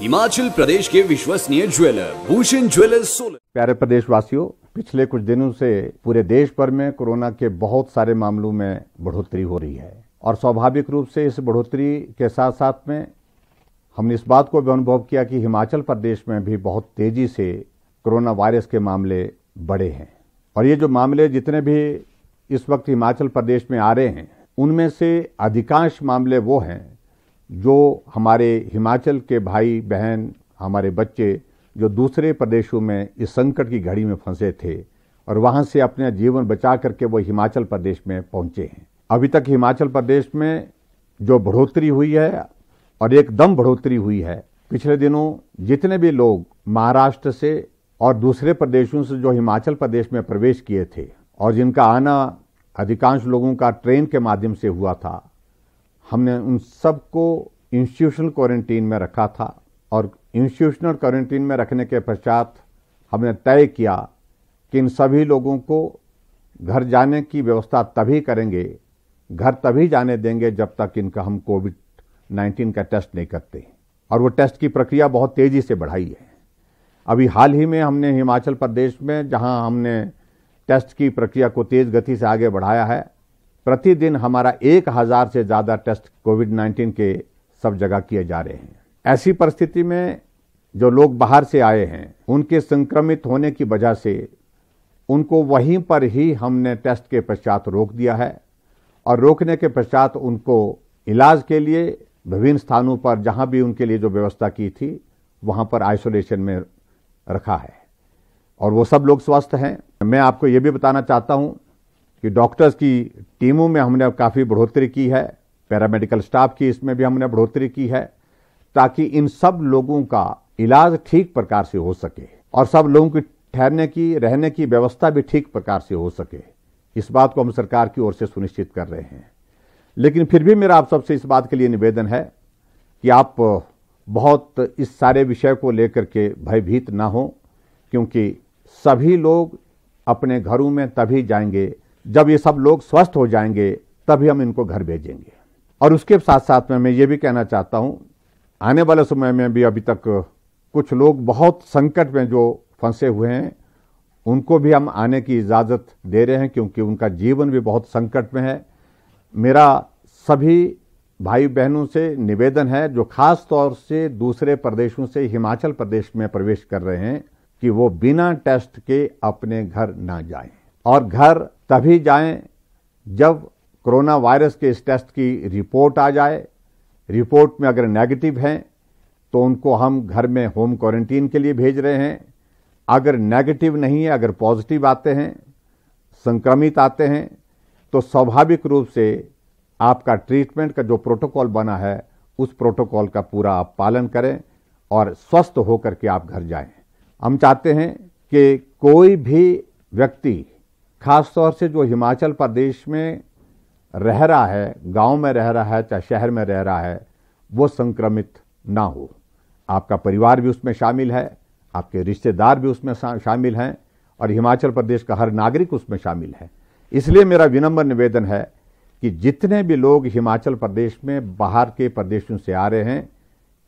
हिमाचल प्रदेश के विश्वसनीय jeweller Bhushan jewellers Solan. प्यारे प्रदेशवासियों, पिछले कुछ दिनों से पूरे देश भर में कोरोना के बहुत सारे मामलों में बढ़ोतरी हो रही है और स्वाभाविक रूप से इस बढ़ोतरी के साथ साथ में हमने इस बात को भी अनुभव किया कि हिमाचल प्रदेश में भी बहुत तेजी से कोरोना वायरस के मामले बढ़े हैं। और ये जो मामले जितने भी इस वक्त हिमाचल प्रदेश में आ रहे हैं, उनमें से अधिकांश मामले वो हैं जो हमारे हिमाचल के भाई बहन, हमारे बच्चे जो दूसरे प्रदेशों में इस संकट की घड़ी में फंसे थे और वहां से अपना जीवन बचा करके वो हिमाचल प्रदेश में पहुंचे हैं। अभी तक हिमाचल प्रदेश में जो बढ़ोतरी हुई है और एकदम बढ़ोतरी हुई है, पिछले दिनों जितने भी लोग महाराष्ट्र से और दूसरे प्रदेशों से जो हिमाचल प्रदेश में प्रवेश किए थे और जिनका आना अधिकांश लोगों का ट्रेन के माध्यम से हुआ था, हमने उन सबको इंस्टीट्यूशनल क्वारंटीन में रखा था और इंस्टीट्यूशनल क्वारंटीन में रखने के पश्चात हमने तय किया कि इन सभी लोगों को घर जाने की व्यवस्था तभी करेंगे, घर तभी जाने देंगे जब तक इनका हम कोविड-19 का टेस्ट नहीं करते। और वो टेस्ट की प्रक्रिया बहुत तेजी से बढ़ाई है। अभी हाल ही में हमने हिमाचल प्रदेश में जहां हमने टेस्ट की प्रक्रिया को तेज गति से आगे बढ़ाया है, प्रतिदिन हमारा 1000 से ज्यादा टेस्ट कोविड-19 के सब जगह किए जा रहे हैं। ऐसी परिस्थिति में जो लोग बाहर से आए हैं, उनके संक्रमित होने की वजह से उनको वहीं पर ही हमने टेस्ट के पश्चात रोक दिया है और रोकने के पश्चात उनको इलाज के लिए विभिन्न स्थानों पर जहां भी उनके लिए जो व्यवस्था की थी वहां पर आइसोलेशन में रखा है और वो सब लोग स्वस्थ हैं। मैं आपको ये भी बताना चाहता हूं कि डॉक्टर्स की टीमों में हमने काफ़ी बढ़ोतरी की है, पैरामेडिकल स्टाफ की इसमें भी हमने बढ़ोतरी की है ताकि इन सब लोगों का इलाज ठीक प्रकार से हो सके और सब लोगों की ठहरने की रहने की व्यवस्था भी ठीक प्रकार से हो सके। इस बात को हम सरकार की ओर से सुनिश्चित कर रहे हैं। लेकिन फिर भी मेरा आप सबसे इस बात के लिए निवेदन है कि आप बहुत इस सारे विषय को लेकर के भयभीत ना हो, क्योंकि सभी लोग अपने घरों में तभी जाएंगे जब ये सब लोग स्वस्थ हो जाएंगे, तभी हम इनको घर भेजेंगे। और उसके साथ साथ में मैं ये भी कहना चाहता हूं, आने वाले समय में भी अभी तक कुछ लोग बहुत संकट में जो फंसे हुए हैं, उनको भी हम आने की इजाजत दे रहे हैं, क्योंकि उनका जीवन भी बहुत संकट में है। मेरा सभी भाई बहनों से निवेदन है जो खास तौर से दूसरे प्रदेशों से हिमाचल प्रदेश में प्रवेश कर रहे हैं कि वो बिना टेस्ट के अपने घर ना जाएं और घर तभी जाएं जब कोरोना वायरस के इस टेस्ट की रिपोर्ट आ जाए। रिपोर्ट में अगर नेगेटिव है तो उनको हम घर में होम क्वारंटीन के लिए भेज रहे हैं। अगर नेगेटिव नहीं है, अगर पॉजिटिव आते हैं, संक्रमित आते हैं, तो स्वाभाविक रूप से आपका ट्रीटमेंट का जो प्रोटोकॉल बना है उस प्रोटोकॉल का पूरा आप पालन करें और स्वस्थ होकर के आप घर जाएं। हम चाहते हैं कि कोई भी व्यक्ति, खास तौर से जो हिमाचल प्रदेश में रह रहा है, गांव में रह रहा है, चाहे शहर में रह रहा है, वो संक्रमित ना हो। आपका परिवार भी उसमें शामिल है, आपके रिश्तेदार भी उसमें शामिल हैं और हिमाचल प्रदेश का हर नागरिक उसमें शामिल है। इसलिए मेरा विनम्र निवेदन है कि जितने भी लोग हिमाचल प्रदेश में बाहर के प्रदेशों से आ रहे हैं,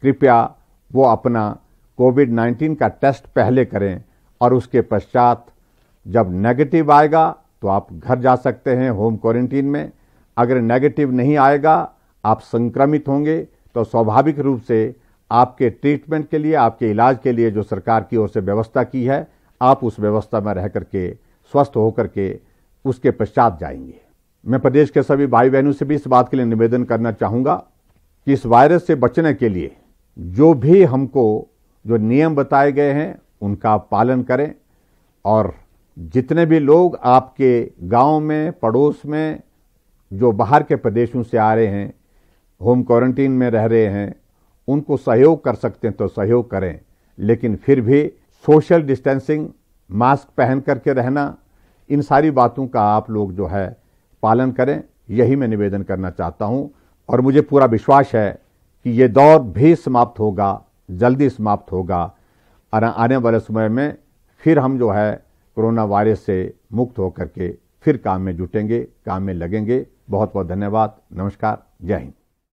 कृपया वो अपना कोविड-19 का टेस्ट पहले करें और उसके पश्चात जब नेगेटिव आएगा तो आप घर जा सकते हैं होम क्वारंटीन में। अगर नेगेटिव नहीं आएगा, आप संक्रमित होंगे, तो स्वाभाविक रूप से आपके ट्रीटमेंट के लिए, आपके इलाज के लिए जो सरकार की ओर से व्यवस्था की है, आप उस व्यवस्था में रह करके स्वस्थ होकर के उसके पश्चात जाएंगे। मैं प्रदेश के सभी भाई बहनों से भी इस बात के लिए निवेदन करना चाहूंगा कि इस वायरस से बचने के लिए जो भी हमको जो नियम बताए गए हैं उनका पालन करें और जितने भी लोग आपके गांव में, पड़ोस में जो बाहर के प्रदेशों से आ रहे हैं, होम क्वारंटीन में रह रहे हैं, उनको सहयोग कर सकते हैं तो सहयोग करें। लेकिन फिर भी सोशल डिस्टेंसिंग, मास्क पहन करके रहना, इन सारी बातों का आप लोग जो है पालन करें, यही मैं निवेदन करना चाहता हूं। और मुझे पूरा विश्वास है कि ये दौर भी समाप्त होगा, जल्दी समाप्त होगा और आने वाले समय में फिर हम जो है कोरोना वायरस से मुक्त होकर के फिर काम में जुटेंगे, काम में लगेंगे। बहुत बहुत धन्यवाद। नमस्कार। जय हिंद।